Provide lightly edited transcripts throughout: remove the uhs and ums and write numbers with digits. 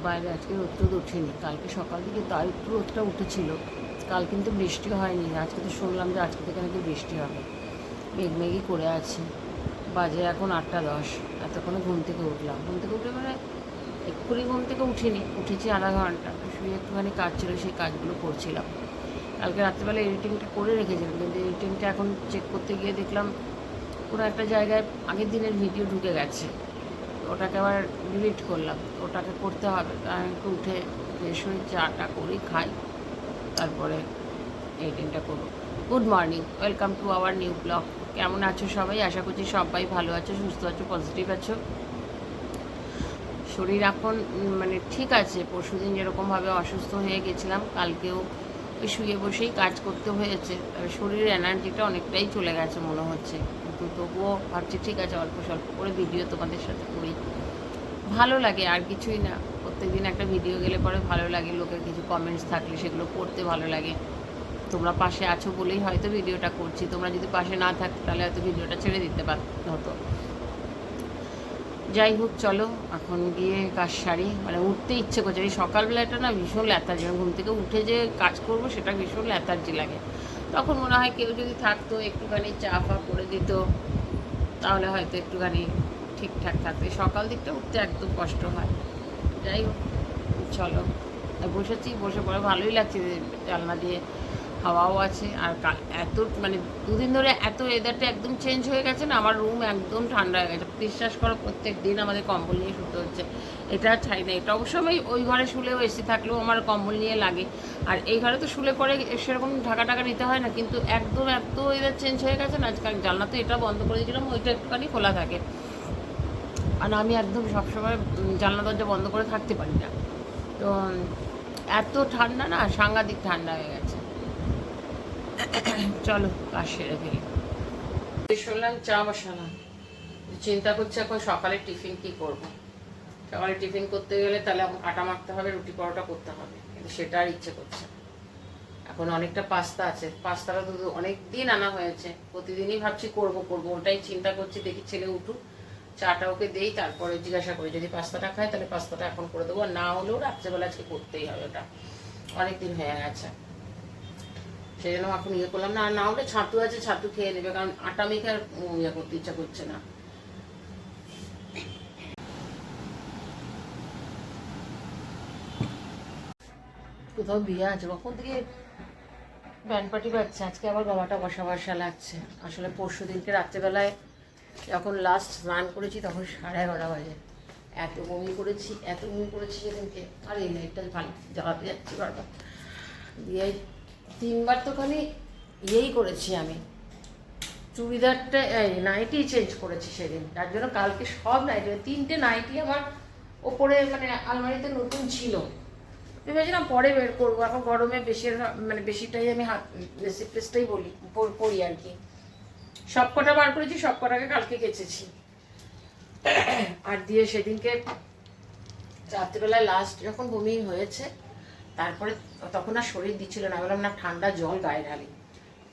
বাইরে আজকে রোদ ওঠেনি, কালকে সকাল থেকে তার একটু রোদটা উঠেছিল। কাল কিন্তু বৃষ্টি হয়নি, আজকে তো শুনলাম যে আজকে থেকে নাকি বৃষ্টি হবে। মেঘমেঘই করে আছে। বাজে এখন 8টা 10। এতক্ষণে ঘুম থেকে উঠলাম, ঘুম থেকে উঠে মানে এক্ষুনি ঘুম থেকে উঠিনি, উঠেছি আধা ঘন্টা, শুয়ে একটুখানি কাজ ছিল সেই কাজগুলো করছিলাম। কালকে রাত্রিবেলা এডিটিংটা করে রেখেছিলাম, কিন্তু এডিটিংটা এখন চেক করতে গিয়ে দেখলাম কোনো একটা জায়গায় আগের দিনের ভিডিও ঢুকে গেছে। ওটাকে আবার ডিলিট করলাম, ওটাকে করতে হবে। আমি একটু উঠে ফ্রেশ হয়ে চাটা করি, খাই, তারপরে এডিটিংটা করবো। Good morning, welcome to our new blog. কেমন আছো সবাই? আশা করছি সবাই ভালো আছো, সুস্থ আছো, পজিটিভ আছো। শরীর এখন মানে ঠিক আছে। পরশুদিন যেরকমভাবে অসুস্থ হয়ে গেছিলাম, কালকেও ওই শুয়ে বসেই কাজ করতে হয়েছে। তবে শরীরের এনার্জিটা অনেকটাই চলে গেছে মনে হচ্ছে, কিন্তু তবুও ভাবছি ঠিক আছে, অল্প স্বল্প করে ভিডিও তোমাদের সাথে করি। ভালো লাগে, আর কিছুই না। প্রত্যেকদিন একটা ভিডিও গেলে পরে ভালো লাগে, লোকের কিছু কমেন্টস থাকলে সেগুলো পড়তে ভালো লাগে। তোমরা পাশে আছো বলেই হয়তো ভিডিওটা করছি, তোমরা যদি পাশে না থাকতো তাহলে হয়তো ভিডিওটা ছেড়ে দিতে হতো। যাই হোক, চলো এখন গিয়ে কাজ সারি। মানে উঠতে ইচ্ছে করছে, এই সকালবেলাটা না ভীষণ ল্যাথার্জি, ঘুম থেকে উঠে যে কাজ করবো সেটা ভীষণ ল্যাথার্জি লাগে। তখন মনে হয় কেউ যদি থাকতো, একটুখানি চা ফা করে দিত, তাহলে হয়তো একটুখানি ঠিকঠাক থাকতো। সকাল দিকটা উঠতে একদম কষ্ট হয়। যাই হোক, চলো বসেছি, বসে পড়ে ভালোই লাগছে, জানলা দিয়ে হাওয়াও আছে। আর এত মানে দুদিন ধরে এত ওয়েদারটা একদম চেঞ্জ হয়ে গেছে না, আমার রুম একদম ঠান্ডা হয়ে গেছে। বিশ্বাস করো, প্রত্যেক দিন আমাদের কম্বল নিয়ে শুতে হচ্ছে। এটা ছাই না, এটা অবশ্য আমি ওই ঘরে শুলেও এসি থাকলেও আমার কম্বল নিয়ে লাগে। আর এই ঘরে তো শুলে পরে সেরকম ঢাকা টাকা নিতে হয় না, কিন্তু একদম এত ওয়েদার চেঞ্জ হয়ে গেছে না। আজকাল জানলা তো এটা বন্ধ করে দিয়েছিলাম, ওইটা একটুখানি খোলা থাকে। আর আমি একদম সবসময় জানলা দরজা বন্ধ করে থাকতে পারি না। তো এত ঠান্ডা না, সাংঘাতিক ঠান্ডা হয়ে গেছে। চলো কাজ সেরে ফেলি। শুনলাম চা বসালাম, চিন্তা করছি এখন সকালে টিফিন কি করব। সকালে টিফিন করতে গেলে তাহলে আটা মাখতে হবে, রুটি পরোটা করতে হবে, কিন্তু সেটা আর ইচ্ছে করছে। এখন অনেকটা পাস্তা আছে, পাস্তাটা তো অনেক দিন আনা হয়েছে, প্রতিদিনই ভাবছি করব করব, ওটাই চিন্তা করছি। দেখি ছেলে উঠুক, চাটা ওকে দেই, তারপরে জিজ্ঞাসা করি যদি পাস্তাটা খায় তাহলে পাস্তাটা এখন করে দেবো, আর না হলেও রাত্রেবেলা আজকে করতেই হবে, ওটা অনেকদিন হয়ে গেছে। সেই জন্য এখন ইয়ে করলাম না, আর না হলে ছাতু আছে, ছাতু খেয়ে নেবে, কারণ আটা মেখে আর ইয়ে করতে ইচ্ছা করছে না। কোথাও বিয়ে আছে, কখন থেকে ব্যান্ড পার্টি বাজছে, আজকে আবার গলাটা বসা বসা লাগছে। আসলে পরশু দিনকে রাত্রেবেলায় যখন লাস্ট স্নান করেছি তখন 11:30 বাজে। এত বমি করেছি, এত বমি করেছি সেদিনকে। আর এই লাইটটা ভালো জ্বালাতে যাচ্ছি বারবার দিয়ে। 3বার তো খালি ইয়েই করেছি আমি, চুড়িদারটা এই নাইটি চেঞ্জ করেছি সেদিন, তার জন্য কালকে সব নাইটি, 3টে নাইটি আমার ওপরে মানে আলমারিতে নতুন ছিল। ভেবেছিলাম পরে বের করবো, এখন গরমে মানে বেশিটাই আমি বেশি প্লেসটাই পরি আর কি। সব কটা বার করেছি, সব কটাকে কালকে কেচেছি। আর দিয়ে সেদিনকে রাত্রিবেলায় লাস্ট যখন বমি হয়েছে, তারপরে তখন আর শরীর দিচ্ছিল না, বললাম না ঠান্ডা জল গায়ে ঢালি।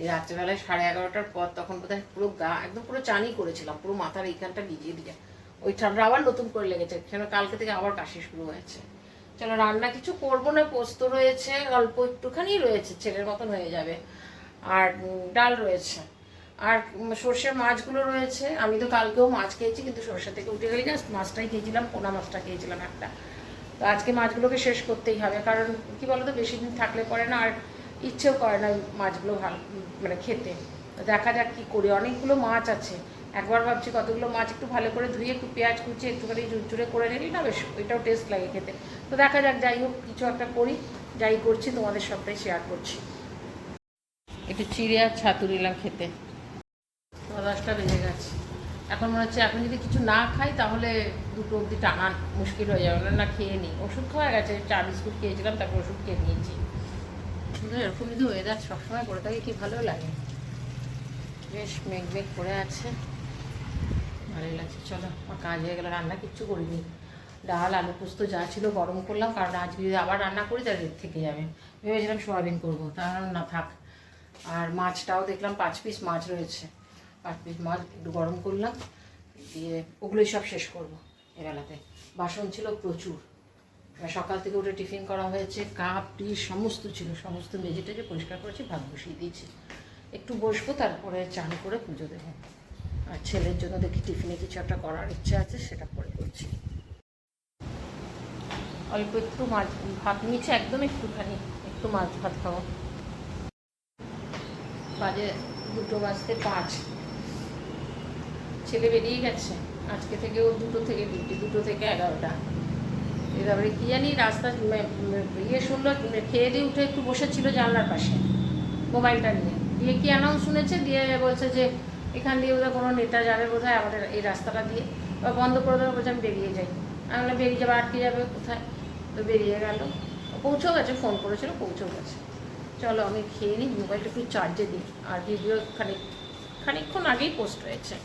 এই রাত্রিবেলায় 11:30টার পর তখন বোধহয় পুরো গা একদম পুরো চানি করেছিলাম, পুরো মাথার এইখানটা ভিজিয়ে দিয়ে ওই ঠান্ডা আবার নতুন করে লেগেছে, কেন কালকে থেকে আবার কাশি শুরু হয়েছে। চলো রান্না কিছু করবো না, পোস্ত রয়েছে, অল্প একটুখানি রয়েছে, ছেলের মতন হয়ে যাবে। আর ডাল রয়েছে, আর সর্ষের মাছগুলো রয়েছে। আমি তো কালকেও মাছ খেয়েছি, কিন্তু সর্ষে থেকে উঠে গেলে জাস্ট মাছটাই খেয়েছিলাম, পোনা মাছটা খেয়েছিলাম একটা। তো আজকে মাছগুলোকে শেষ করতেই হবে, কারণ কি বলতো বেশি দিন থাকলে পরে না আর ইচ্ছেও করে না মাছগুলো ভালো মানে খেতে। দেখা যাক কী করি, অনেকগুলো মাছ আছে। একবার ভাবছি কতগুলো মাছ একটু ভালো করে ধুয়ে একটু পেঁয়াজ কুচিয়ে একটুখানি ঝুরঝুরে করে নিলি না, বেশ ওইটাও টেস্ট লাগে খেতে। তো দেখা যাক, যাই হোক কিছু একটা করি, যাই করছি তোমাদের সবটাই শেয়ার করছি। একটু চিড়ে আর ছাতু নিলাম খেতে। 10টা বেজে গেছে, এখন মনে হচ্ছে এখন যদি কিছু না খাই তাহলে 2টো অবধি টানা মুশকিল হয়ে যাবে, না খেয়ে নিই। ওষুধ খাওয়া গেছে, চা বিস্কুট খেয়েছিলাম, তারপর ওষুধ খেয়ে নিয়েছি। কিন্তু এরকম যদি ওয়েদার সবসময় করে থাকে কি ভালো লাগে, বেশ মেঘ মেঘ করে আছে, ভালোই লাগছে। চলো আমার কাজ হয়ে গেলো, রান্না কিচ্ছু করিনি। ডাল আলু পোস্ত যা ছিল গরম করলাম, কারণ আজকে যদি আবার রান্না করি তাহলে থেকে যাবে। ভেবেছিলাম সোয়াবিন করবো, তাহলে না থাক। আর মাছটাও দেখলাম 5 পিস মাছ রয়েছে, 5 পিস মাছ একটু গরম করলাম, দিয়ে ওগুলোই সব শেষ করবো এবেলাতে। বাসন ছিল প্রচুর, সকাল থেকে উঠে টিফিন করা হয়েছে, কাপ টি সমস্ত ছিল, সমস্ত মেঝেটাকে পরিষ্কার করেছি, ভাত বসিয়ে দিয়েছি। একটু বসবো, তারপরে চান করে পুজো দেবো। আর ছেলের জন্য দেখি টিফিনে কিছু একটা করার ইচ্ছা আছে, সেটা পরে করছি। অল্প একটু মাছ ভাত নিয়েছি, একদম একটুখানি, একটু মাছ ভাত খাবো। বাজে 2:05। ছেলে বেরিয়ে গেছে আজকে থেকে, ও 2টো থেকে ডিউটি, 2টো থেকে 11টা। এবারে কী জানি রাস্তা শুনলো, খেয়ে দিয়ে উঠে একটু বসেছিল জানলার পাশে মোবাইলটা নিয়ে, দিয়ে কি অ্যানাউন্স শুনেছে, দিয়ে বলছে যে এখান দিয়ে বোধহয় কোনো নেতা যাবে বোধহয় আমাদের এই রাস্তাটা দিয়ে, বা বন্ধ করে দেবে, বলছে আমি বেরিয়ে যাই। আমি বললাম বেরিয়ে যাবে, আটকে যাবে কোথায়? তো বেরিয়ে গেল, পৌঁছেও গেছে, ফোন করেছিল, পৌঁছেও গেছে। চলো আমি খেয়ে নিই, মোবাইলটা একটু চার্জে দিই। আর ভিডিও খানিকক্ষণ আগেই পোস্ট হয়েছে।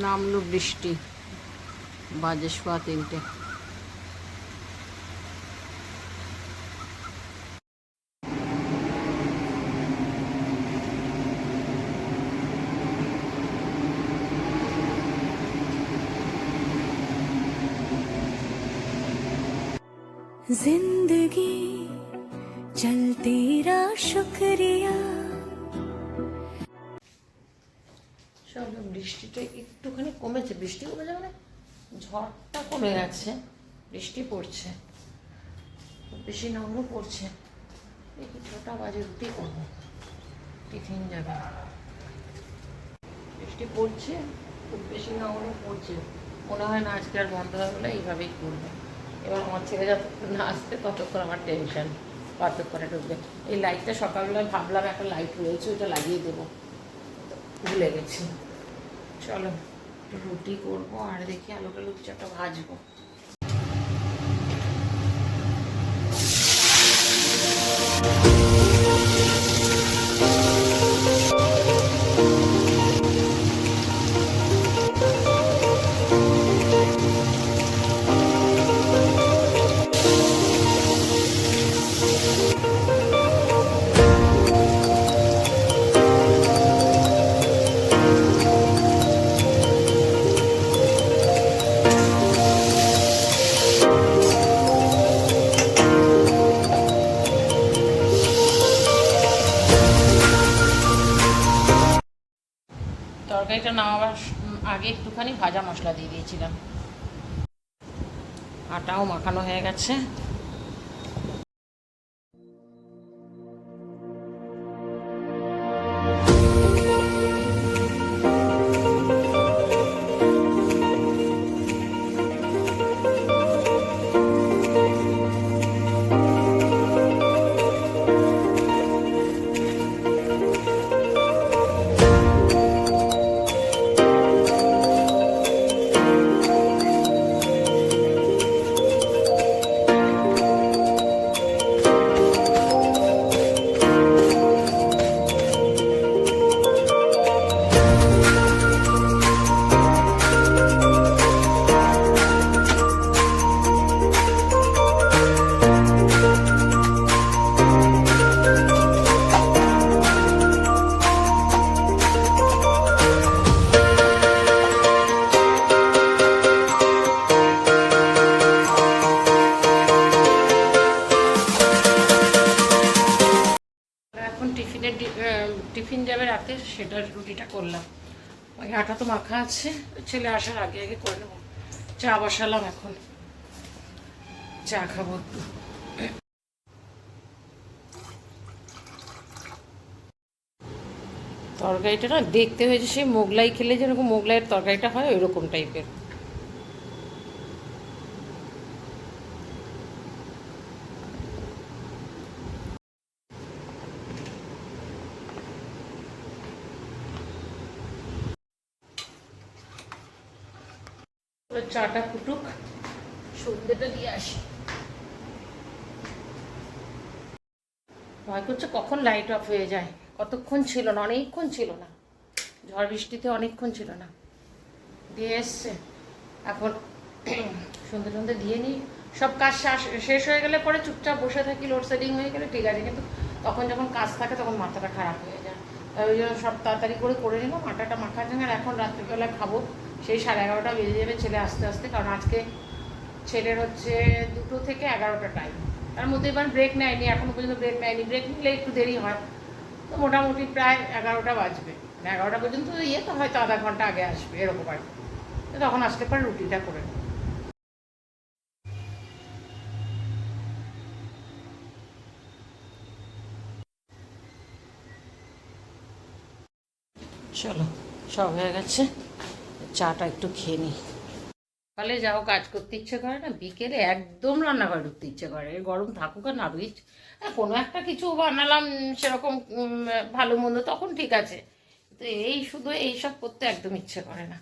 নামলো বৃষ্টি, বাজে 3:15। जिंदगी चल तेरा शुक्रिया। চলো বৃষ্টিটা একটুখানি কমেছে, বৃষ্টি কমেছে মানে ঝড়টা কমে গেছে, বৃষ্টি পড়ছে, বেশি না হলেও পড়ছে। দেখি 6টা বাজে রুটি করবো, টিফিন যাবে। বৃষ্টি পড়ছে, খুব বেশি না হলেও পড়ছে, মনে হয় না আজকে আর বন্ধ হবে বলে এইভাবেই করবে। এবার আমার ছেলে যতক্ষণ না আসবে ততক্ষণ আমার টেনশন, কতক্ষণে ঢুকবে। এই লাইটটা সকালবেলায় ভাবলাম একটা লাইট রয়েছে, ওইটা লাগিয়ে দেবো, ভুলে গেছি। চলো একটু রুটি করবো, আর দেখি আলু টালু কিছু একটা ভাজবো। তরকারিটা নামাবার আগে একটুখানি ভাজা মশলা দিয়ে দিয়েছিলাম। আটাও মাখানো হয়ে গেছে। টিফিন যাবে রাতে, সেটার রুটিটা করলাম। ওই আটা তো মাখা আছে, ছেলে আসার আগে আগে করে নেবো। চা বসালাম, এখন চা খাবো। তরকারিটা না দেখতে হয়েছে সেই মোগলাই খেলে যেরকম মোগলাইয়ের তরকারিটা হয় ওই রকম টাইপের। চাটা ফুটুক, সন্ধ্যেটা দিয়ে আসি। ভয় করছে কখন লাইট অফ হয়ে যায়, কতক্ষণ ছিল না, অনেকক্ষণ ছিল না, ঝড় বৃষ্টিতে অনেকক্ষণ ছিল না, দিয়ে এসছে। এখন সন্ধ্যে টন্ধে দিয়ে নিই, সব কাজ শেষ হয়ে গেলে পরে চুপচাপ বসে থাকি, লোডশেডিং হয়ে গেলে ঠিক আছে, কিন্তু তখন যখন কাজ থাকে তখন মাথাটা খারাপ হয়ে যায়। তাই ওই জন্য সব তাড়াতাড়ি করে নিলাম, আটাটা মাখা যায়। আর এখন রাত্রিবেলা খাবো, সেই 11:30 বেজে যাবে ছেলে আস্তে আস্তে, কারণ আজকে ছেলের হচ্ছে 2টো থেকে 11টা টাইম। তার মধ্যে এবার ব্রেক নেয়নি, এখনো পর্যন্ত ব্রেক নেয়নি। ব্রেক নিলে একটু দেরি হয়, তো মোটামুটি প্রায় 11টা বাজবে। 11টা পর্যন্ত তো হয়তো আধা ঘন্টা আগে আসবে এরকম আর কি। তো তখন আসলে পর রুটিটা করে নেব। চলো, সব হয়ে গেছে, চাটা একটু খেয়ে নিই। সকালে যাও কাজ করতে ইচ্ছে করে না, বিকেলে একদম রান্নাঘরে ঢুকতে ইচ্ছে করে। গরম থাকুক আর না বুঝ, কোনো একটা কিছু বানালাম সেরকম ভালো মন্দ, তখন ঠিক আছে। তো এই শুধু এইসব করতে একদম ইচ্ছে করে না।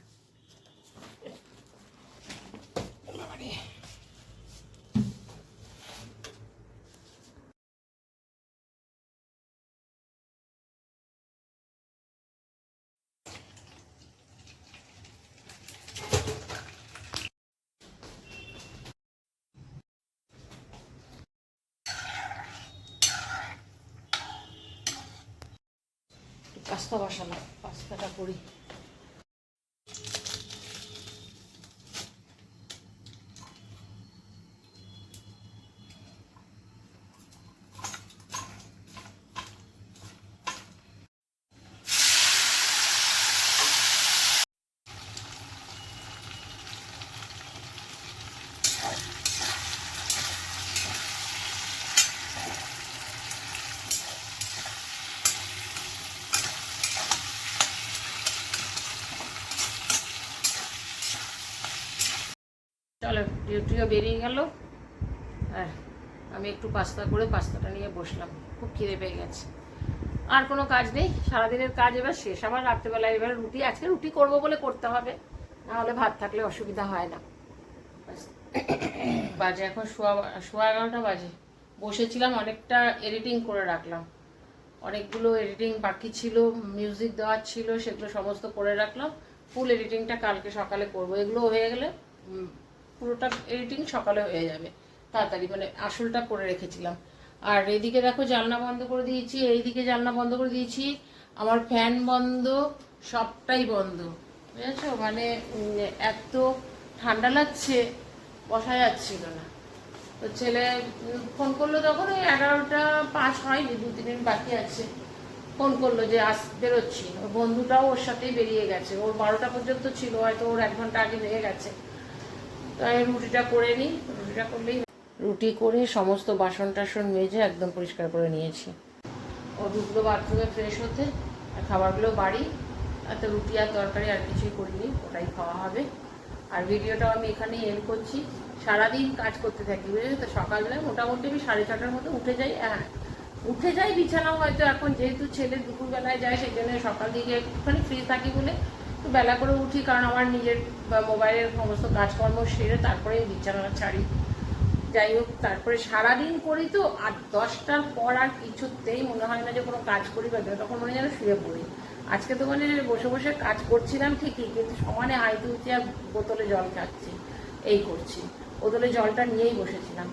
পাস্তা বসালাম, পাস্তাটা করি। চলো, ডিউটিও বেরিয়ে গেল, আর আমি একটু পাস্তা করে পাস্তাটা নিয়ে বসলাম। খুব খিদে পেয়ে গেছে, আর কোনো কাজ নেই, সারাদিনের কাজ এবার শেষ। আবার রাত্রেবেলা এবার রুটি, আজকে রুটি করব বলে করতে হবে, না হলে ভাত থাকলে অসুবিধা হয় না। বাজে এখন সোয়া 11টা বাজে। বসেছিলাম, অনেকটা এডিটিং করে রাখলাম, অনেকগুলো এডিটিং বাকি ছিল, মিউজিক দেওয়ার ছিল, সেগুলো সমস্ত করে রাখলাম। ফুল এডিটিংটা কালকে সকালে করব। এগুলো হয়ে গেলে পুরোটা এডিটিং সকালে হয়ে যাবে তাড়াতাড়ি, মানে আসলটা করে রেখেছিলাম। আর এদিকে দেখো জানলা বন্ধ করে দিয়েছি, এইদিকে জানলা বন্ধ করে দিয়েছি, আমার ফ্যান বন্ধ, সবটাই বন্ধ, বুঝেছো? মানে এত ঠান্ডা লাগছে, বসা যাচ্ছিল না। তো ছেলে ফোন করলো তখন, ওই 11টা 5 হয়নি, 2-3 মিনিট বাকি আছে, ফোন করলো যে বেরোচ্ছি। ওর বন্ধুটাও ওর সাথেই বেরিয়ে গেছে, ওর 12টা পর্যন্ত ছিল, হয়তো ওর 1 ঘন্টা আগে হয়ে গেছে। তাই রুটিটা করে নিই, রুটিটা করলেই। রুটি করে সমস্ত বাসন টাসন মেজে একদম পরিষ্কার করে নিয়েছি। ও ঢুকলো বাথরুমে ফ্রেশ হতে, আর খাবারগুলো বাড়ি। আর তো রুটি আর তরকারি আর কিছুই করিনি, ওটাই খাওয়া হবে। আর ভিডিওটাও আমি এখানেই এন্ড করছি। সারাদিন কাজ করতে থাকি, বুঝলি তো। সকালবেলায় মোটামুটি আমি 6:30টার মতো উঠে যাই। হ্যাঁ, উঠে যাই, বিছানাও হয়তো এখন যেহেতু ছেলে দুপুরবেলায় যায়, সেই জন্য সকাল দিকে একটুখানি ফ্রি থাকি বলে একটু বেলা করে উঠি, কারণ আমার নিজের মোবাইলের সমস্ত কাজকর্ম সেরে তারপরে বিছানা ছাড়ি। যাই হোক, তারপরে সারাদিন করি তো, আর 10টার পর আর কিছুতেই মনে হয় না যে কোনো কাজ করি বা তখন মনে হয় যেন শুয়ে পড়ি। আজকে তো মানে বসে বসে কাজ করছিলাম ঠিকই, কিন্তু সমানে হাই তুলছি আর বোতলে জল খাচ্ছি, এই করছি। বোতলে জলটা নিয়েই বসেছিলাম।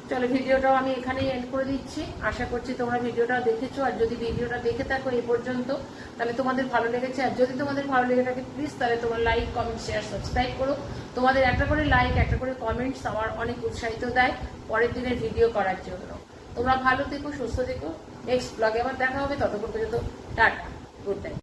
চলো, ভিডিওটাও আমি এখানেই এন্ড করে দিচ্ছি। আশা করছি তোমরা ভিডিওটা দেখেছো, আর যদি ভিডিওটা দেখে থাকো এই পর্যন্ত, তাহলে তোমাদের ভালো লেগেছে। আর যদি তোমাদের ভালো লেগে থাকে, প্লিজ তাহলে তোমার লাইক, কমেন্ট, শেয়ার, সাবস্ক্রাইব করো। তোমাদের একটা করে লাইক, একটা করে কমেন্টস আমার অনেক উৎসাহিত দেয় পরের দিনের ভিডিও করার জন্য। তোমরা ভালো থেকো, সুস্থ থেকো। নেক্সট ব্লগে আবার দেখা হবে, ততক্ষণ পর্যন্ত টাটা, গুড নাইট।